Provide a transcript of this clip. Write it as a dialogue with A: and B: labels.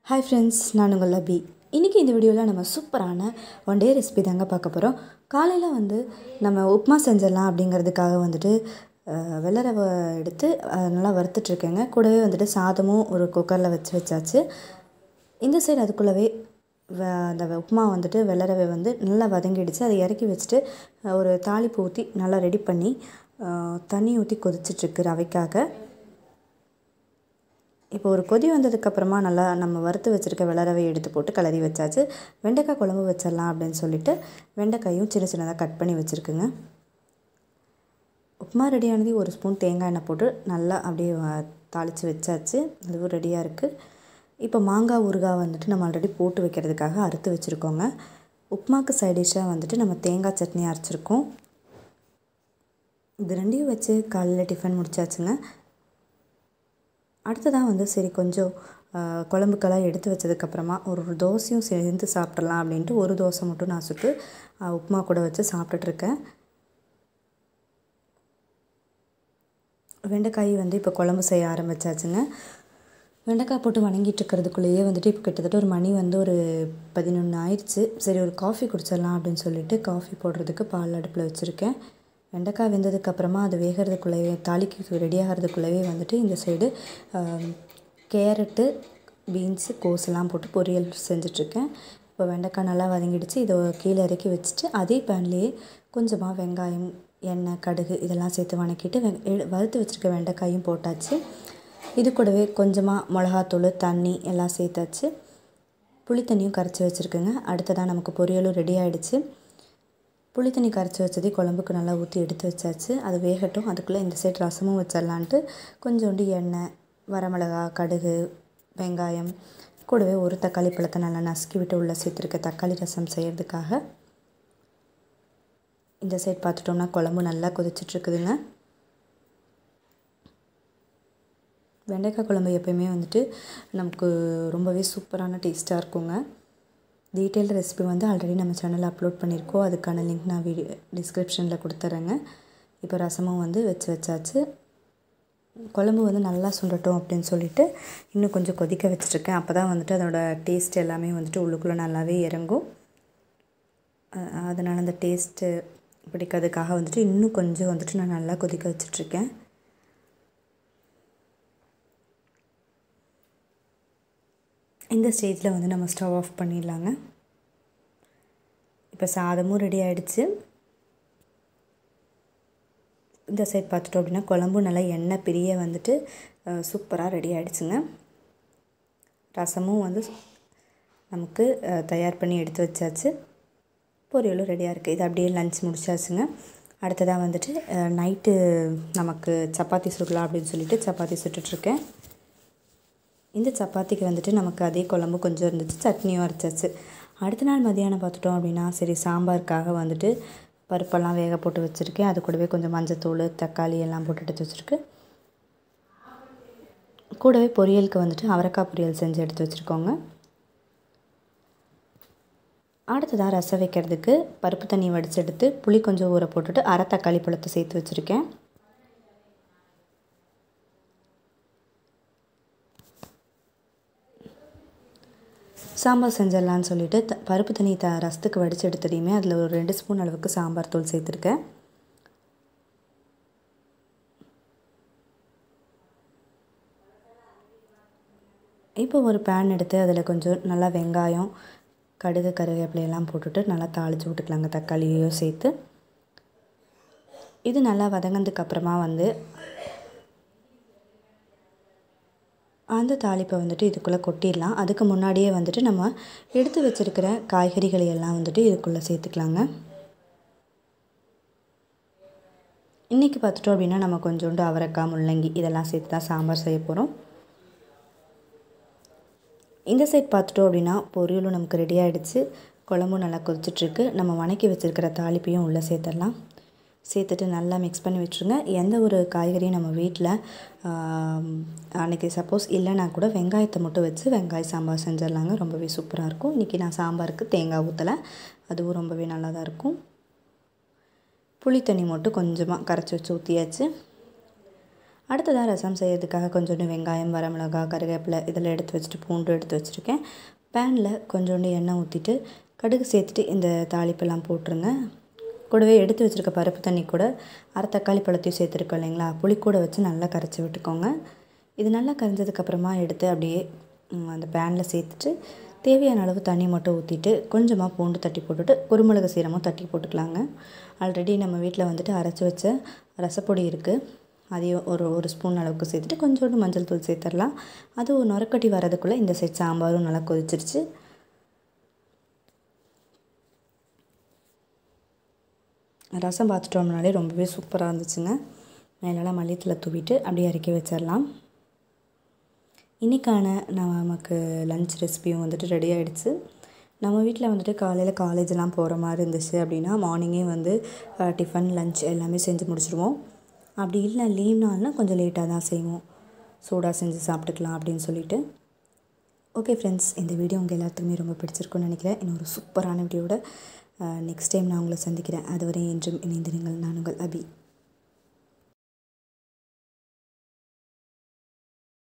A: Hi friends, நான் உங்கள் லபி. இன்றைக்கி இந்த வீடியோவில் நம்ம சூப்பரான ஒன் டே ரெசிபி தாங்க பார்க்க போகிறோம். காலையில் நம்ம உப்புமா செஞ்சிடலாம் அப்படிங்கிறதுக்காக வெள்ளை ரவை எடுத்து நல்லா வறுத்துட்ருக்கேங்க. கூடவே சாதமும் ஒரு குக்கரில் வச்சாச்சு. இந்த சைடு அதுக்குள்ளவே அந்த உப்புமா வெள்ளை ரவை நல்லா வதங்கிடுச்சு. அதை இறக்கி வச்சுட்டு ஒரு தாளிப்பு ஊற்றி நல்லா ரெடி பண்ணி தண்ணி ஊற்றி கொதிச்சிட்ருக்கு ரவைக்காக. இப்போ ஒரு கொதி வந்ததுக்கப்புறமா நல்லா நம்ம வறுத்து வச்சுருக்க வெள்ளை ரவையை எடுத்து போட்டு கிளறி வச்சாச்சு. வெண்டைக்காய் குழம்பு வச்சிடலாம் அப்படின்னு சொல்லிட்டு வெண்டைக்காயும் சின்ன சின்னதாக கட் பண்ணி வச்சுருக்குங்க. உப்புமா ரெடியானது ஒரு ஸ்பூன் தேங்காய் எண்ணெய் போட்டு நல்லா அப்படியே தாளித்து வச்சாச்சு. அதுவும் ரெடியாக இருக்குது. இப்போ மாங்காய் ஊறுகாய் நம்ம ஆல்ரெடி போட்டு வைக்கிறதுக்காக அறுத்து வச்சுருக்கோங்க. உப்புமாக்கு சைடிஷாக நம்ம தேங்காய் சட்னி அரைச்சிருக்கோம். இது ரெண்டையும் வச்சு காலையில் டிஃபன் முடிச்சாச்சுங்க. அடுத்ததாக சரி கொஞ்சம் குழம்புக்கெல்லாம் எடுத்து வச்சதுக்கப்புறமா ஒரு தோசையும் சேர்ந்து சாப்பிட்றலாம் அப்படின்ட்டு ஒரு தோசை மட்டும் நான் சுட்டு உப்புமா கூட வச்சு சாப்பிட்டுட்ருக்கேன். வெண்டைக்காய் இப்போ குழம்பு செய்ய ஆரம்பித்தாச்சுங்க. வெண்டைக்காய் போட்டு வணங்கிட்டு இருக்கிறதுக்குள்ளேயே இப்போ கிட்டத்தட்ட ஒரு மணி ஒரு 11 ஆயிடுச்சு. சரி ஒரு காஃபி குடிச்சிடலாம் அப்படின்னு சொல்லிட்டு காஃபி போடுறதுக்கு பால் அடுப்பில் வச்சுருக்கேன். வெண்டைக்காய் வெந்ததுக்கப்புறமா அது வேகிறதுக்குள்ளேயே தாளிக்கு ரெடி ஆகிறதுக்குள்ளேயே இந்த சைடு கேரட்டு, பீன்ஸு, கோஸெல்லாம் போட்டு பொரியல் செஞ்சிட்ருக்கேன். இப்போ வெண்டைக்காய் நல்லா வதங்கிடுச்சு. இதை கீழே இறக்கி வச்சுட்டு அதே பேன்லேயே கொஞ்சமாக வெங்காயம், எண்ணெய், கடுகு இதெல்லாம் சேர்த்து வணக்கிட்டு வறுத்து வச்சுருக்க வெண்டைக்காயும் போட்டாச்சு. இது கூடவே கொஞ்சமாக மிளகாத்தூள், தண்ணி எல்லாம் சேர்த்தாச்சு. புளி தண்ணியும் கரைச்சி வச்சுருக்குங்க. அடுத்ததாக நமக்கு பொரியலும் ரெடி ஆகிடுச்சு. புளி தண்ணி கரைச்சி வச்சதே குழம்புக்கு நல்லா ஊற்றி எடுத்து வச்சாச்சு. அது வேகட்டும். அதுக்குள்ளே இந்த சைடு ரசமும் வச்சிடலான்ட்டு கொஞ்சோண்டு எண்ணெய், வரமிளகா, கடுகு, வெங்காயம் கூடவே ஒரு தக்காளி பழத்தை நல்லா நசுக்கி விட்டு உள்ளே சேர்த்துருக்க தக்காளி ரசம் செய்கிறதுக்காக. இந்த சைடு பார்த்துட்டோம்னா குழம்பு நல்லா கொதிச்சிட்ருக்குதுங்க. வெண்டைக்காய் குழம்பு எப்போயுமே நமக்கு ரொம்பவே சூப்பரான டேஸ்ட்டாக இருக்குங்க. டீட்டெயில் ரெசிபி ஆல்ரெடி நம்ம சேனலில் அப்லோட் பண்ணியிருக்கோம். அதுக்கான லிங்க் நான் டிஸ்கிரிப்ஷனில் கொடுத்துட்றேங்க. இப்போ ரசமும் வச்சாச்சு. குழம்பு நல்லா சுண்டட்டும் அப்படின்னு சொல்லிட்டு இன்னும் கொஞ்சம் கொதிக்க வச்சுருக்கேன். அப்போ தான் அதோட டேஸ்ட் எல்லாமே உள்ளுக்குள்ளே நல்லாவே இறங்கும். அதனால் அந்த டேஸ்ட்டு பிடிக்கிறதுக்காக இன்னும் கொஞ்சம் நான் நல்லா கொதிக்க வச்சிட்ருக்கேன். இந்த ஸ்டேஜில் நம்ம ஸ்டவ் ஆஃப் பண்ணிடலாங்க. இப்போ சாதமும் ரெடி ஆகிடுச்சு. இந்த சைட் பார்த்துட்டோம் அப்படின்னா குழம்பும் நல்லா எண்ணெய் பிரிய சூப்பராக ரெடி ஆகிடுச்சுங்க. ரசமும் நமக்கு தயார் பண்ணி எடுத்து வச்சாச்சு. பொரியலும் ரெடியாக இருக்குது. இது அப்படியே லஞ்ச் முடிச்சாச்சுங்க. அடுத்ததாக நைட்டு நமக்கு சப்பாத்தி சுடலாம் அப்படின்னு சொல்லிட்டு சப்பாத்தி சுட்டுட்ருக்கேன். இந்த சப்பாத்திக்கு நமக்கு அதே குழம்பு கொஞ்சம் இருந்துச்சு. சட்னியும் அரைச்சாச்சு. அடுத்த நாள் மதியானம் பார்த்துட்டோம் அப்படின்னா சரி சாம்பாருக்காக பருப்பெல்லாம் வேக போட்டு வச்சுருக்கேன். அது கூடவே கொஞ்சம் மஞ்சத்தூள், தக்காளி எல்லாம் போட்டு எடுத்து வச்சுருக்கு. கூடவே பொரியலுக்கு அவரைக்காய் பொரியல் செஞ்சு எடுத்து வச்சுருக்கோங்க. அடுத்ததாக ரசம் வைக்கிறதுக்கு பருப்பு தண்ணி வடித்து எடுத்து புளி கொஞ்சம் ஊற போட்டுட்டு அரை தக்காளி பழத்தை சேர்த்து வச்சுருக்கேன். சாம்பார் செஞ்சிடலான்னு சொல்லிட்டு பருப்பு தண்ணி ரசத்துக்கு வடித்து எடுத்துடையுமே அதில் ஒரு 2 ஸ்பூன் அளவுக்கு சாம்பார் தூள் சேர்த்துருக்கேன். இப்போ ஒரு பேன் எடுத்து அதில் கொஞ்சம் நல்லா வெங்காயம், கடுகு, கருவேப்பிலையெல்லாம் போட்டுட்டு நல்லா தாளித்து விட்டுக்கலாங்க. தக்காளியையும் சேர்த்து இது நல்லா வதங்கினதுக்கப்புறமா அந்த தாளிப்பை இதுக்குள்ளே கொட்டிடலாம். அதுக்கு முன்னாடியே நம்ம எடுத்து வச்சுருக்கிற காய்கறிகளை எல்லாம் இதுக்குள்ளே சேர்த்துக்கலாங்க. இன்றைக்கி பார்த்துட்டோம் அப்படின்னா நம்ம கொஞ்சோண்டு அவரைக்காய், முள்ளங்கி இதெல்லாம் சேர்த்து தான் சாம்பார் செய்ய போகிறோம். இந்த சைட் பார்த்துட்டோம் அப்படின்னா பொரியலும் நமக்கு ரெடி ஆகிடுச்சு. குழம்பும் நல்லா கொதிச்சிட்ருக்கு. நம்ம வணக்கி வச்சுருக்கிற தாளிப்பையும் உள்ளே சேர்த்துடலாம். சேர்த்துட்டு நல்லா மிக்ஸ் பண்ணி விட்டுருங்க. எந்த ஒரு காய்கறியும் நம்ம வீட்டில் அன்றைக்கி சப்போஸ் இல்லைனா கூட வெங்காயத்தை மட்டும் வச்சு வெங்காய சாம்பார் செஞ்சிடலாங்க. ரொம்பவே சூப்பராக இருக்கும். இன்றைக்கி நான் சாம்பாருக்கு தேங்காய் ஊற்றலை. அதுவும் ரொம்பவே நல்லா தான் இருக்கும். புளி தண்ணி மட்டும் கொஞ்சமாக கரைச்சி வச்சு ஊற்றியாச்சு. அடுத்ததாக ரசம் செய்கிறதுக்காக கொஞ்சோண்டு வெங்காயம், வரமிளகா, கருவேப்பிலை இதெல்லாம் எடுத்து வச்சுட்டு பூண்டு எடுத்து வச்சுருக்கேன். பேனில் கொஞ்சோண்டு எண்ணெய் ஊற்றிட்டு கடுகு சேர்த்துட்டு இந்த தாளிப்பெல்லாம் போட்டுருங்க. கூடவே எடுத்து வச்சுருக்க பருப்பு தண்ணி கூட அரை தக்காளி பழத்தையும் சேர்த்துருக்கோம் இல்லைங்களா, புளி கூட வச்சு நல்லா கரைச்சி விட்டுக்கோங்க. இது நல்லா கரைஞ்சதுக்கப்புறமா எடுத்து அப்படியே அந்த பேனில் சேர்த்துட்டு தேவையான அளவு தண்ணி மட்டும் ஊற்றிட்டு கொஞ்சமாக பூண்டு தட்டி போட்டுட்டு குருமிளகு சீரகமும் தட்டி போட்டுக்கலாங்க. ஆல்ரெடி நம்ம வீட்டில் வந்துட்டு அரைச்சி வச்ச ரசப்பொடி இருக்குது, அதையும் ஒரு ஸ்பூன் அளவுக்கு சேர்த்துட்டு கொஞ்சோண்டு மஞ்சள் தூள் சேர்த்துடலாம். அது ஒரு நுரக்கட்டி வரதுக்குள்ளே இந்த சைட் சாம்பாரும் நல்லா கொதிச்சிருச்சு. ரசம் பார்த்துட்டோம்னாலே ரொம்பவே சூப்பராக இருந்துச்சுங்க. மேலெல்லாம் மல்லித்தலை தூவிட்டு அப்படியே இறக்கி வச்சிடலாம். இன்றைக்கான நமக்கு லன்ச் ரெசிபியும் வந்துட்டு ரெடி ஆகிடுச்சு. நம்ம வீட்டில் வந்துட்டு காலையில் காலேஜெலாம் போகிற மாதிரி இருந்துச்சு அப்படின்னா மார்னிங்கே வந்து டிஃபன், லன்ச் எல்லாமே செஞ்சு முடிச்சுடுவோம். அப்படி இல்லை லீவ் நாள்னால் கொஞ்சம் லேட்டாக தான் செய்வோம், சூடாக செஞ்சு சாப்பிட்டுக்கலாம் அப்படின்னு சொல்லிட்டு. ஓகே ஃப்ரெண்ட்ஸ், இந்த வீடியோ உங்கள் எல்லாத்துக்குமே ரொம்ப பிடிச்சிருக்குன்னு நினைக்கிறேன். இன்னொரு சூப்பரான வீடியோட நெக்ஸ்ட் டைம் நான் உங்களை சந்திக்கிறேன். அதுவரை என்றும் இணைந்திருங்கள். நான் உங்கள் அபி.